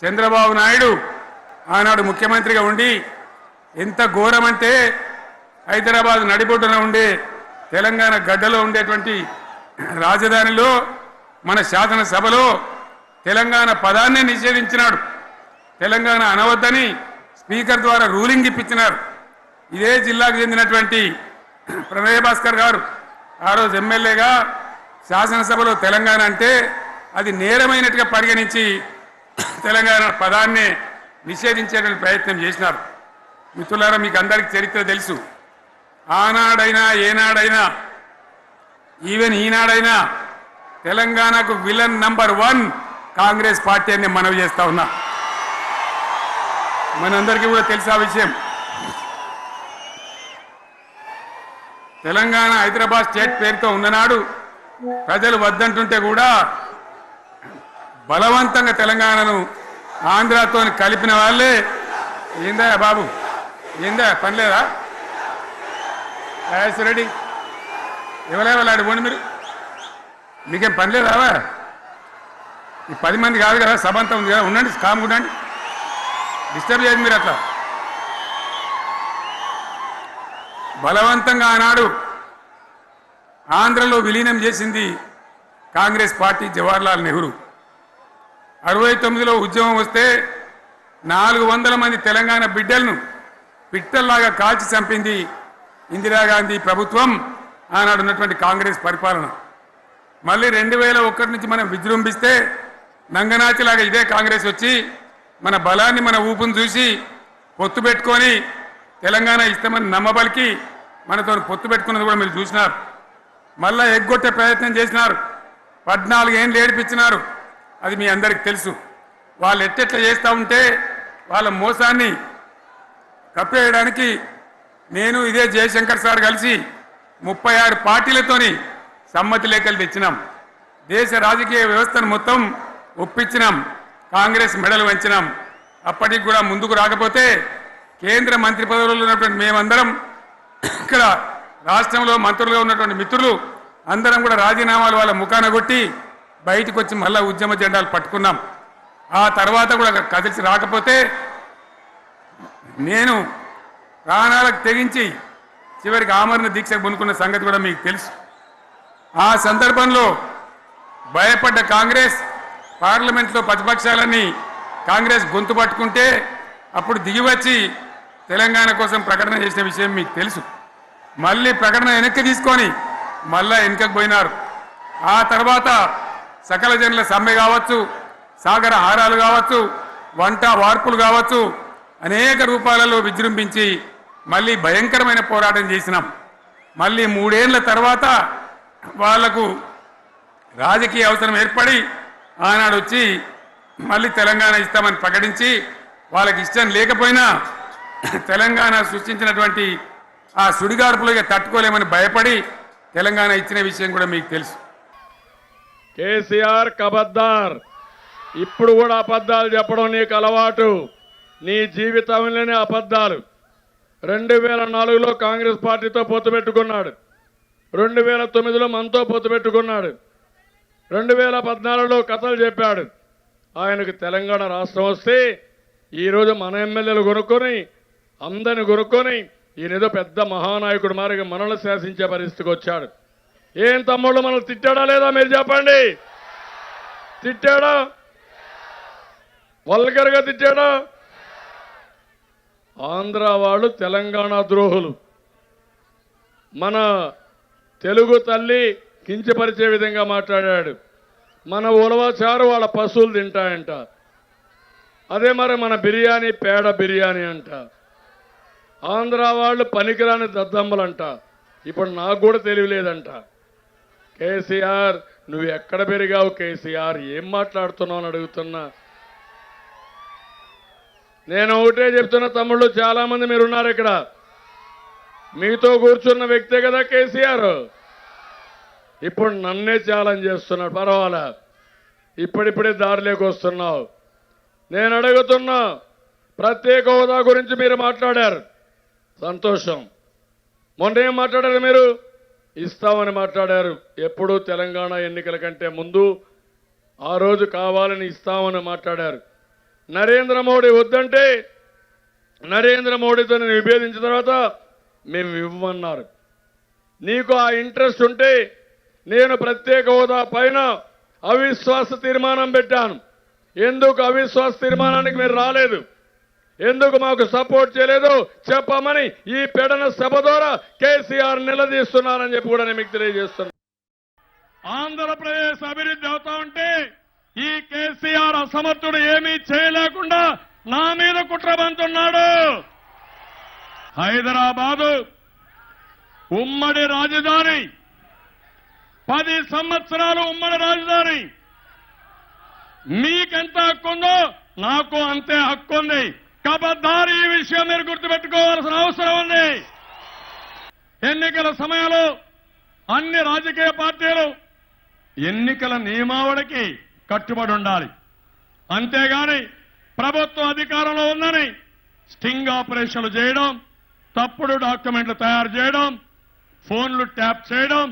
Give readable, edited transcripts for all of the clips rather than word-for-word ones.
చంద్రబాబు నాయుడు ఆనాడు ముఖ్యమంత్రిగా ఉండి ఎంత ఘోరమంటే హైదరాబాద్ నడిబొడ్డున ఉండే తెలంగాణ గడ్డలో ఉండేటువంటి రాజధానిలో మన శాసనసభలో తెలంగాణ పదాన్ని నిషేధించినాడు. తెలంగాణ అనవద్దని స్పీకర్ ద్వారా రూలింగ్ ఇప్పించినారు. ఇదే జిల్లాకు చెందినటువంటి ప్రణయ్ భాస్కర్ గారు ఆ రోజు ఎమ్మెల్యేగా శాసనసభలో తెలంగాణ అంటే అది నేరమైనట్టుగా పరిగణించి తెలంగాణ పదాన్ని నిషేధించేటువంటి ప్రయత్నం చేసినారు. మిత్రులారా, మీకు అందరికీ చరిత్ర తెలుసు. ఆనాడైనా ఏనాడైనా ఈవెన్ ఈనాడైనా తెలంగాణకు విలన్ నంబర్ 1 కాంగ్రెస్ పార్టీ అని మనవి చేస్తా ఉన్నా. మనందరికీ కూడా తెలుసు ఆ విషయం. తెలంగాణ హైదరాబాద్ స్టేట్ పేరుతో ఉన్ననాడు ప్రజలు వద్దంటుంటే కూడా బలవంతంగా తెలంగాణను ఆంధ్రాతో కలిపిన వాళ్ళే. ఏందా బాబు, ఏందా పనిలేదా? రెడ్డి ఎవరెవరు పోండి, మీకేం పనిలేదా? ఈ 10 మంది కాదు కదా, సభ అంతా ఉంది కదా, ఉండండి, కామ్ ఉండండి, డిస్టర్బ్ చేయదు మీరు. అట్లా బలవంతంగా ఆనాడు ఆంధ్రలో విలీనం చేసింది కాంగ్రెస్ పార్టీ, జవహర్లాల్ నెహ్రూ. 69లో ఉద్యమం వస్తే 400 మంది తెలంగాణ బిడ్డలను పిట్టల్లాగా కాల్చి చంపింది ఇందిరాగాంధీ ప్రభుత్వం, ఆనాడు ఉన్నటువంటి కాంగ్రెస్ పరిపాలన. మళ్ళీ 2001 నుంచి మనం విజృంభిస్తే నంగనాచిలాగా ఇదే కాంగ్రెస్ వచ్చి మన బలాన్ని, మన ఊపును చూసి పొత్తు పెట్టుకొని తెలంగాణ ఇస్తామని నమ్మబలికి మనతో పొత్తు పెట్టుకున్నది కూడా మీరు చూసినారు. మళ్ళా ఎగ్గొట్టే ప్రయత్నం చేసినారు. 14 ఏళ్ళు ఏడిపించినారు. అది మీ అందరికి తెలుసు. వాళ్ళు ఎట్టెట్లా చేస్తూ ఉంటే వాళ్ళ మోసాన్ని కప్పేయడానికి నేను ఇదే జయశంకర్ సార్ కలిసి 36 పార్టీలతోని సమ్మతి లేఖలు తెచ్చినాం. దేశ రాజకీయ వ్యవస్థను మొత్తం ఒప్పించినాం. కాంగ్రెస్ మెడలు వంచినాం. అప్పటికి కూడా ముందుకు రాకపోతే కేంద్ర మంత్రి పదవుల్లో ఉన్నటువంటి మేమందరం, ఇక్కడ రాష్ట్రంలో మంత్రులుగా ఉన్నటువంటి మిత్రులు అందరం కూడా రాజీనామాలు వాళ్ళ ముఖాన కొట్టి బయటకు వచ్చి మళ్ళా ఉద్యమ జెండాలు పట్టుకున్నాం. ఆ తర్వాత కూడా కదిలిసి రాకపోతే నేను ప్రాణాలకు తెగించి చివరికి ఆమరణ దీక్షకు పొందుకున్న సంగతి కూడా మీకు తెలుసు. ఆ సందర్భంలో భయపడ్డ కాంగ్రెస్ పార్లమెంట్లో ప్రతిపక్షాలన్నీ కాంగ్రెస్ గొంతు పట్టుకుంటే అప్పుడు దిగివచ్చి తెలంగాణ కోసం ప్రకటన చేసిన విషయం మీకు తెలుసు. మళ్ళీ ప్రకటన వెనక్కి తీసుకొని మళ్ళా వెనుకకు పోయినారు. ఆ తర్వాత సకల జనుల సమ్మె కావచ్చు, సాగర హారాలు కావచ్చు, వంట వార్పులు కావచ్చు, అనేక రూపాలలో విజృంభించి మళ్ళీ భయంకరమైన పోరాటం చేసినాం. మళ్ళీ 3 ఏళ్ల తర్వాత వాళ్లకు రాజకీయ అవసరం ఏర్పడి ఆనాడు వచ్చి మళ్ళీ తెలంగాణ ఇస్తామని ప్రకటించి వాళ్ళకి ఇష్టం లేకపోయినా తెలంగాణ సృష్టించినటువంటి ఆ సుడిగాడుపులుగా తట్టుకోలేమని భయపడి తెలంగాణ ఇచ్చిన విషయం కూడా మీకు తెలుసు. కేసీఆర్ కబద్దార్. ఇప్పుడు కూడా అబద్ధాలు చెప్పడం నీకు అలవాటు. నీ జీవితంలోనే అబద్ధాలు. 2004లో కాంగ్రెస్ పార్టీతో పొత్తు పెట్టుకున్నాడు. 2009లో మనతో పొత్తు పెట్టుకున్నాడు. 2014లో కథలు చెప్పాడు. ఆయనకు తెలంగాణ రాష్ట్రం వస్తే ఈరోజు మన ఎమ్మెల్యేలు కొనుక్కొని అందరిని కొనుక్కొని ఈయనేదో పెద్ద మహానాయకుడు మారిగా మనల్ని శాసించే పరిస్థితికి వచ్చాడు. ఏం తమ్ముళ్ళు మనల్ని తిట్టాడా లేదా మీరు చెప్పండి? తిట్టాడా? వల్గర్గా తిట్టాడా? ఆంధ్ర వాళ్ళు తెలంగాణ ద్రోహులు. మన తెలుగు తల్లి కించపరిచే విధంగా మాట్లాడాడు. మన ఉలవచారు వాళ్ళ పశువులు తింటాయంట. అదే మరి మన బిర్యానీ పేడ బిర్యానీ అంట. ఆంధ్ర వాళ్ళు పనికిరాని దద్దమ్మలంట. ఇప్పుడు నాకు కూడా తెలియలేదంట. కేసీఆర్, నువ్వు ఎక్కడ పెరిగావు కేసీఆర్? ఏం మాట్లాడుతున్నావు అని అడుగుతున్నా. నేను ఒకటే చెప్తున్నా తమ్ముళ్ళు, చాలా మంది మీరున్నారు ఇక్కడ. మీతో కూర్చున్న వ్యక్తే కదా కేసీఆర్. ఇప్పుడు నన్నే ఛాలెంజ్ చేస్తున్నాడు. పర్వాలే, ఇప్పుడిప్పుడే దారిలోకి వస్తున్నావు. నేను అడుగుతున్నా, ప్రత్యేక హోదా గురించి మీరు మాట్లాడారు, సంతోషం. మొన్న ఏం మాట్లాడారు మీరు? ఇస్తామని మాట్లాడారు. ఎప్పుడు తెలంగాణ ఎన్నికల కంటే ముందు ఆ రోజు కావాలని ఇస్తామని మాట్లాడారు. నరేంద్ర మోడీ వద్దంటే నరేంద్ర మోడీతో నేను విభేదించిన తర్వాత మేము ఇవ్వమన్నారు. నీకు ఆ ఇంట్రెస్ట్ ఉంటే నేను ప్రత్యేక హోదా పైన అవిశ్వాస తీర్మానం పెట్టాను. ఎందుకు అవిశ్వాస తీర్మానానికి మీరు రాలేదు, ఎందుకు మాకు సపోర్ట్ చేయలేదు చెప్పమని ఈ పెడన సభ ద్వారా కేసీఆర్ నిలదీస్తున్నారని చెప్పి కూడా నేను మీకు తెలియజేస్తున్నాను. ఆంధ్రప్రదేశ్ అభివృద్ధి అవుతా ఉంటే ఈ కేసీఆర్ అసమర్థుడు ఏమీ చేయలేకుండా నా మీద కుట్రబంతున్నాడు. హైదరాబాదు ఉమ్మడి రాజధాని, 10 సంవత్సరాలు ఉమ్మడి రాజధాని. మీకెంత హక్కు ఉందో నాకు అంతే హక్కు ఉంది. కబద్దారి ఈ విషయం మీరు గుర్తుపెట్టుకోవాల్సిన అవసరం ఉంది. ఎన్నికల సమయంలో అన్ని రాజకీయ పార్టీలు ఎన్నికల నియమావళికి కట్టుబడి ఉండాలి. అంతేగాని ప్రభుత్వం అధికారంలో ఉందని స్టింగ్ ఆపరేషన్లు చేయడం, తప్పుడు డాక్యుమెంట్లు తయారు చేయడం, ఫోన్లు ట్యాప్ చేయడం,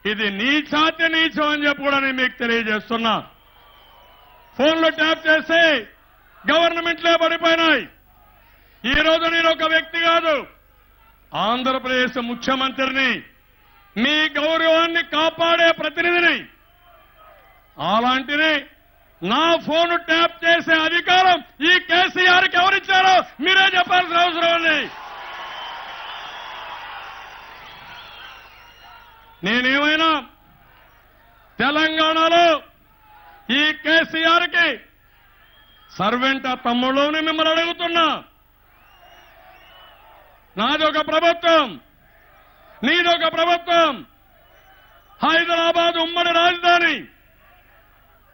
ఇది నీచాతి నీచం అని చెప్పి కూడా నేను మీకు తెలియజేస్తున్నా. ఫోన్లు ట్యాప్ చేసి గవర్నమెంట్లే పడిపోయినాయి. ఈ రోజు నేను ఒక వ్యక్తి కాదు, ఆంధ్రప్రదేశ్ ముఖ్యమంత్రిని, మీ గౌరవాన్ని కాపాడే ప్రతినిధిని. అలాంటిది నా ఫోన్ ట్యాప్ చేసే అధికారం ఈ కేసీఆర్కి ఎవరిచ్చారో మీరే చెప్పాల్సిన అవసరం ఉంది. నేనేమైనా తెలంగాణలో ఈ కేసీఆర్కి సర్వెంట్ తమ్ముళ్ళని మిమ్మల్ని అడుగుతున్నా. నాదొక ప్రభుత్వం, నీదొక ప్రభుత్వం. హైదరాబాద్ ఉమ్మడి రాజధాని.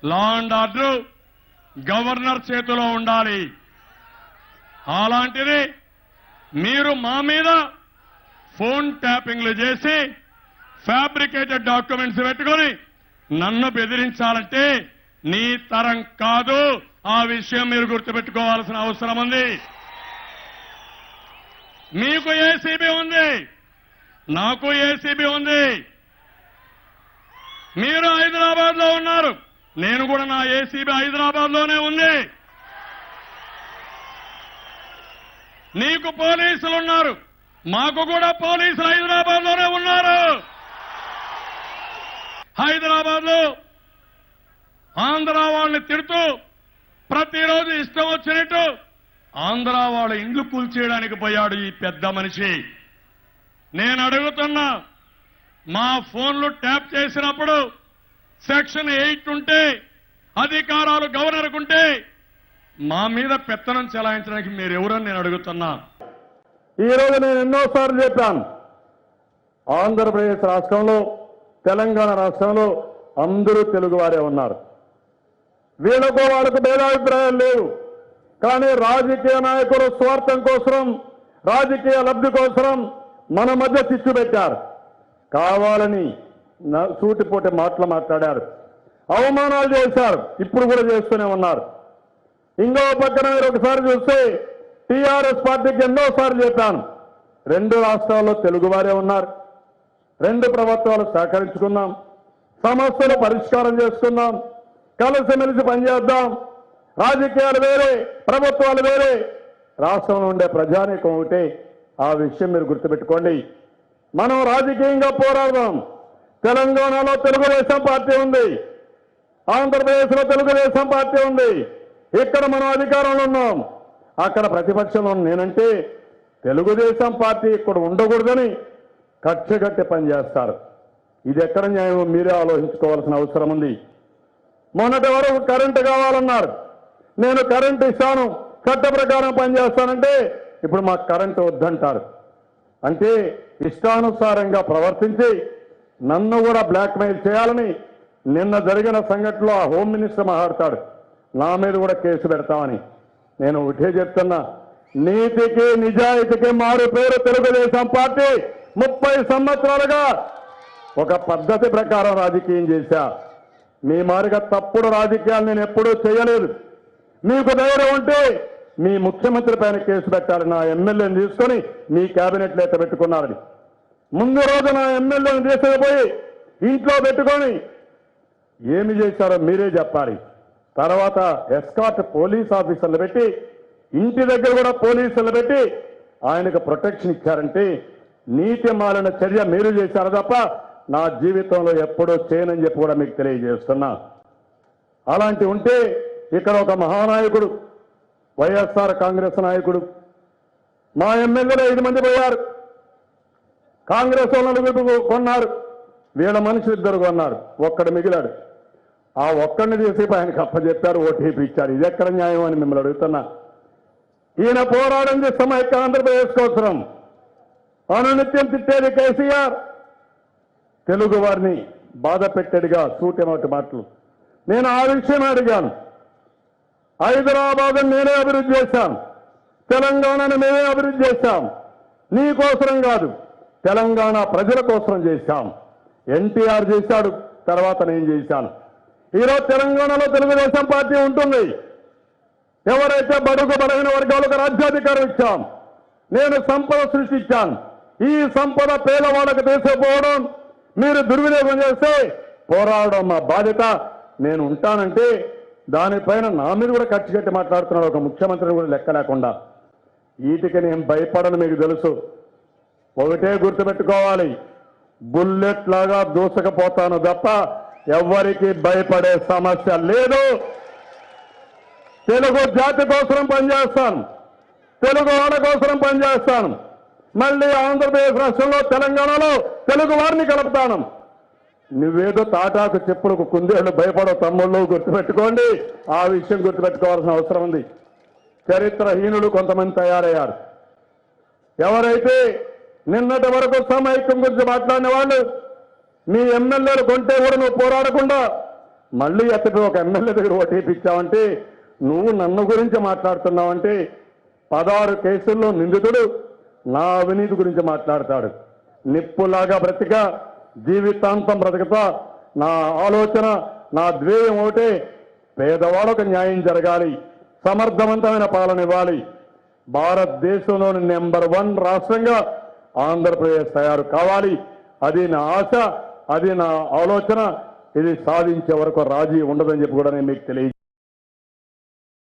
లా అండ్ ఆర్డర్ గవర్నర్ చేతిలో ఉండాలి. అలాంటిది మీరు మా మీద ఫోన్ ట్యాపింగ్లు చేసి ఫ్యాబ్రికేటెడ్ డాక్యుమెంట్స్ పెట్టుకొని నన్ను బెదిరించాలంటే నీ తరం కాదు. ఆ విషయం మీరు గుర్తుపెట్టుకోవాల్సిన అవసరం ఉంది. మీకు ఏసీబీ ఉంది, నాకు ఏసీబీ ఉంది. మీరు హైదరాబాద్ లో ఉన్నారు, నేను కూడా నా ఏసీబీ హైదరాబాద్ లోనే ఉంది. నీకు పోలీసులు ఉన్నారు, మాకు కూడా పోలీసులు హైదరాబాద్ లోనే ఉన్నారు. హైదరాబాద్ లో ఆంధ్ర వాళ్ళని తిడుతూ ప్రతిరోజు ఇష్టం వచ్చినట్టు ఆంధ్ర వాళ్ళ ఇండ్లు కూల్చేయడానికి పోయాడు ఈ పెద్ద మనిషి. నేను అడుగుతున్నా, మా ఫోన్లు ట్యాప్ చేసినప్పుడు సెక్షన్ 8 ఉంటే, అధికారాలు గవర్నర్కు ఉంటే మా మీద పెత్తనం చెలాయించడానికి మీరెవరని నేను అడుగుతున్నా. ఈ రోజు నేను ఎన్నోసార్లు చెప్పాను, ఆంధ్రప్రదేశ్ రాష్ట్రంలో, తెలంగాణ రాష్ట్రంలో అందరూ తెలుగువారే ఉన్నారు. వీళ్ళకు వాళ్ళకు భేదాభిప్రాయాలు లేవు. కానీ రాజకీయ నాయకులు స్వార్థం కోసం, రాజకీయ లబ్ధి కోసం మన మధ్య చిచ్చు పెట్టారు. కావాలని సూటిపోటి మాటలు మాట్లాడారు, అవమానాలు చేశారు, ఇప్పుడు కూడా చేస్తూనే ఉన్నారు. ఇంకో పక్కన మీరు ఒకసారి చూస్తే టీఆర్ఎస్ పార్టీకి ఎన్నోసార్లు చెప్పాను, 2 రాష్ట్రాల్లో తెలుగువారే ఉన్నారు, 2 ప్రభుత్వాలు సహకరించుకుందాం, సమస్యలు పరిష్కారం చేసుకుందాం, కలిసిమెలిసి పనిచేద్దాం. రాజకీయాలు వేరే, ప్రభుత్వాలు వేరే, రాష్ట్రంలో ఉండే ప్రజానీకం ఒకటే. ఆ విషయం మీరు గుర్తుపెట్టుకోండి. మనం రాజకీయంగా పోరాడదాం. తెలంగాణలో తెలుగుదేశం పార్టీ ఉంది, ఆంధ్రప్రదేశ్లో తెలుగుదేశం పార్టీ ఉంది. ఇక్కడ మనం అధికారంలో ఉన్నాం, అక్కడ ప్రతిపక్షంలో నేనంటే తెలుగుదేశం పార్టీ ఇక్కడ ఉండకూడదని కక్షగట్టి పనిచేస్తారు. ఇది ఎక్కడ న్యాయం మీరే ఆలోచించుకోవాల్సిన అవసరం ఉంది. మొన్నటి వరకు కరెంటు కావాలన్నారు, నేను కరెంటు ఇస్తాను, చట్ట ప్రకారం పనిచేస్తానంటే ఇప్పుడు మాకు కరెంటు వద్దంటారు. అంటే ఇష్టానుసారంగా ప్రవర్తించి నన్ను కూడా బ్లాక్మెయిల్ చేయాలని నిన్న జరిగిన సంఘటనలో ఆ హోమ్ మినిస్టర్ మాట్లాడతాడు, నా మీద కూడా కేసు పెడతామని. నేను ఒకటే చెప్తున్నా, నీతికి నిజాయితీకి మారు పేరు తెలుగుదేశం పార్టీ. 30 సంవత్సరాలుగా ఒక పద్ధతి ప్రకారం రాజకీయం చేశా. మీ మారిగా తప్పుడు రాజకీయాలు నేను ఎప్పుడూ చేయలేదు. మీకు ధైర్యం ఉంటే మీ ముఖ్యమంత్రి పైన కేసు పెట్టాలి. నా ఎమ్మెల్యేని తీసుకొని మీ క్యాబినెట్లో ఎట్ట పెట్టుకున్నారని. ముందు రోజు నా ఎమ్మెల్యేని తీసుకుపోయి ఇంట్లో పెట్టుకొని ఏమి చేశారో మీరే చెప్పాలి. తర్వాత ఎస్కాట్ పోలీస్ ఆఫీసర్లు పెట్టి ఇంటి దగ్గర కూడా పోలీసులు పెట్టి ఆయనకు ప్రొటెక్షన్ ఇచ్చారంటే నీతి మాలిన చర్య మీరు చేశారు తప్ప నా జీవితంలో ఎప్పుడూ చేయనని చెప్పి కూడా మీకు తెలియజేస్తున్నా. అలాంటి ఉంటే ఇక్కడ ఒక మహానాయకుడు వైఎస్ఆర్ కాంగ్రెస్ నాయకుడు మా ఎమ్మెల్యేలు 5 మంది పోయారు. కాంగ్రెస్ వాళ్ళు కొన్నారు, వీళ్ళ మనుషులు 2 కొన్నారు, ఒక్కడు మిగిలాడు. ఆ ఒక్కడిని తీసి ఆయనకు అప్పచెప్పారు, ఓటీపీ ఇచ్చారు. ఇది ఎక్కడ న్యాయం అని మిమ్మల్ని అడుగుతున్నా. ఈయన పోరాడింది సమైక్య ఆంధ్రప్రదేశ్ కోసం. అనునిత్యం తిట్టేది కేసీఆర్, తెలుగు వారిని బాధ పెట్టేదిగా సూటిమోటి మాటలు. నేను ఆ విషయం అడిగాను. హైదరాబాద్ నేనే అభివృద్ధి చేశాం, తెలంగాణను మేమే అభివృద్ధి చేశాం. నీ కోసరం కాదు, తెలంగాణ ప్రజల కోసం చేశాం. ఎన్టీఆర్ చేశాడు, తర్వాత నేను చేశాను. ఈరోజు తెలంగాణలో తెలుగుదేశం పార్టీ ఉంటుంది. ఎవరైతే బడుగు బలహీన వర్గాలకు రాజ్యాధికారం ఇచ్చాం, నేను సంపద సృష్టించాను. ఈ సంపద పేదవాళ్ళకు తీసుకుపోవడం, మీరు దుర్వినియోగం చేస్తే పోరాడడం మా బాధ్యత. నేను ఉంటానంటే దానిపైన నా మీద కూడా ఖర్చు కట్టి మాట్లాడుతున్నాడు ఒక ముఖ్యమంత్రిని కూడా లెక్క లేకుండా. వీటికి నేను భయపడను, మీకు తెలుసు. ఒకటే గుర్తుపెట్టుకోవాలి, బుల్లెట్ లాగా దూసకపోతాను తప్ప ఎవ్వరికి భయపడే సమస్య లేదు. తెలుగు జాతి కోసం పనిచేస్తాను, తెలుగు వాళ్ళ కోసం పనిచేస్తాను. మళ్ళీ ఆంధ్రప్రదేశ్ రాష్ట్రంలో తెలంగాణలో తెలుగు వారిని కలుపుతాను. నువ్వేదో తాటాకు చెప్పులకు కుందేళ్లు భయపడవు తమ్ముళ్ళు, గుర్తుపెట్టుకోండి. ఆ విషయం గుర్తుపెట్టుకోవాల్సిన అవసరం ఉంది. చరిత్రహీనులు కొంతమంది తయారయ్యారు. ఎవరైతే నిన్నటి వరకు సమైక్యం గురించి మాట్లాడిన వాళ్ళు మీ ఎమ్మెల్యేలు కొంటే కూడా నువ్వు పోరాడకుండా మళ్ళీ ఎత్తటి ఒక ఎమ్మెల్యే దగ్గర ఓటీపీ ఇచ్చావంటే, నువ్వు నన్ను గురించి మాట్లాడుతున్నావంటే 16 కేసుల్లో నిందితుడు నా అవినీతి గురించి మాట్లాడతాడు. నిప్పులాగా బ్రతిక జీవితాంతం బ్రతుకుతా. నా ఆలోచన, నా ధ్యేయం ఒకటే, పేదవాళ్ళకు న్యాయం జరగాలి, సమర్థవంతమైన పాలన ఇవ్వాలి. భారతదేశంలోని నెంబర్ 1 రాష్ట్రంగా ఆంధ్రప్రదేశ్ తయారు కావాలి. అది నా ఆశ, అది నా ఆలోచన. ఇది సాధించే వరకు రాజీ ఉండదని చెప్పి కూడా నేను మీకు తెలియజేస్తాను.